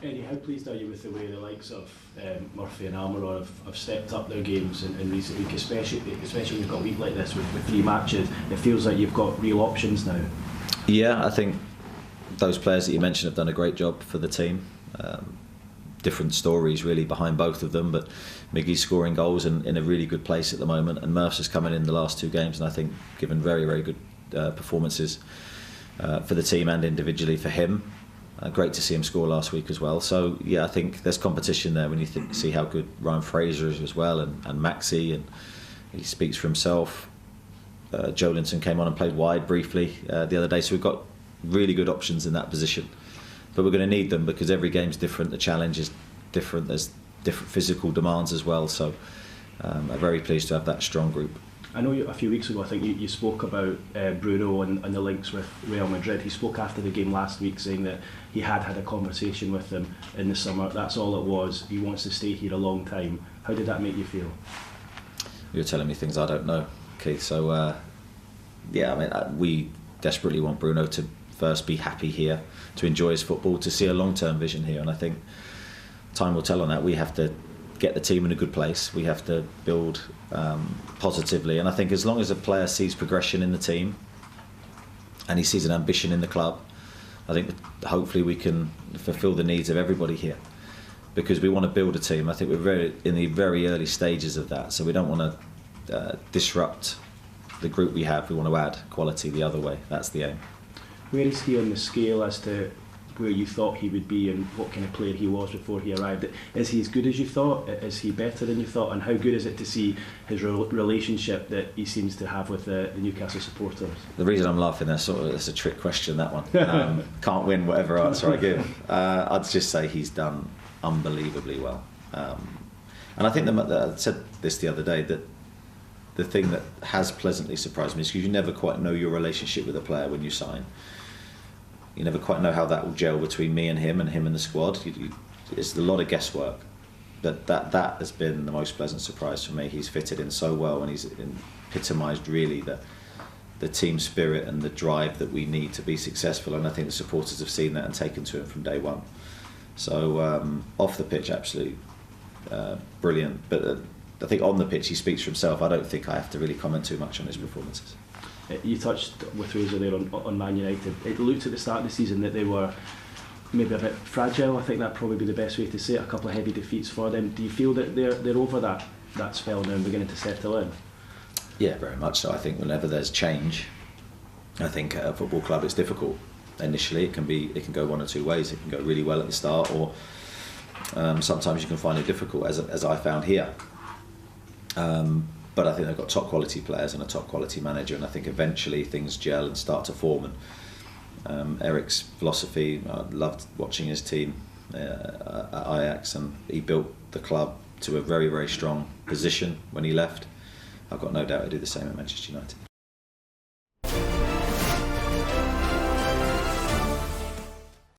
Eddie, how pleased are you with the way the likes of Murphy and Almiron have stepped up their games in recent week, especially when you've got a week like this with 3 matches? It feels like you've got real options now. Yeah, I think those players that you mentioned have done a great job for the team. Different stories really behind both of them, but Miggy's scoring goals and in a really good place at the moment, and Murph's has come in the last 2 games and I think given very, very good performances for the team and individually for him. Great to see him score last week as well. So yeah, I think there's competition there when you see how good Ryan Fraser is as well, and Maxi, and he speaks for himself. Joe Linton came on and played wide briefly the other day, so we've got really good options in that position. But we're going to need them because every game's different, the challenge is different, there's different physical demands as well. So I'm very pleased to have that strong group. I know a few weeks ago, I think you spoke about Bruno and the links with Real Madrid. He spoke after the game last week saying that he had a conversation with them in the summer. That's all it was. He wants to stay here a long time. How did that make you feel? You're telling me things I don't know, Keith. So yeah, I mean, we desperately want Bruno to first be happy here, to enjoy his football, to see a long-term vision here. And I think time will tell on that. We have to get the team in a good place. We have to build positively, and I think as long as a player sees progression in the team and he sees an ambition in the club, I think hopefully we can fulfil the needs of everybody here, because we want to build a team. I think we're in the very early stages of that, so we don't want to disrupt the group we have. We want to add quality the other way. That's the aim. Where is he on the scale as to where you thought he would be and what kind of player he was before he arrived? Is he as good as you thought? Is he better than you thought? And how good is it to see his relationship that he seems to have with the Newcastle supporters? The reason I'm laughing, that's a trick question, that one. Can't win whatever answer I give. I'd just say he's done unbelievably well. And I think I said this the other day, that the thing that has pleasantly surprised me is because you never quite know your relationship with a player when you sign. You never quite know how that will gel between me and him and the squad. It's a lot of guesswork. But that has been the most pleasant surprise for me. He's fitted in so well, and he's epitomised really the team spirit and the drive that we need to be successful. And I think the supporters have seen that and taken to him from day one. So off the pitch, absolutely brilliant. But I think on the pitch, he speaks for himself. I don't think I have to really comment too much on his performances. You touched with Razor there on Man United. It looked at the start of the season that they were maybe a bit fragile. I think that'd probably be the best way to say it. A couple of heavy defeats for them. Do you feel that they're over that spell now and beginning to settle in? Yeah, very much so. I think whenever there's change, I think at a football club it's difficult. Initially, it can go one or two ways. It can go really well at the start, or sometimes you can find it difficult, as I found here. But I think they've got top quality players and a top quality manager, and I think eventually things gel and start to form. And Eric's philosophy, I loved watching his team at Ajax, and he built the club to a very, very strong position when he left. I've got no doubt he'll do the same at Manchester United.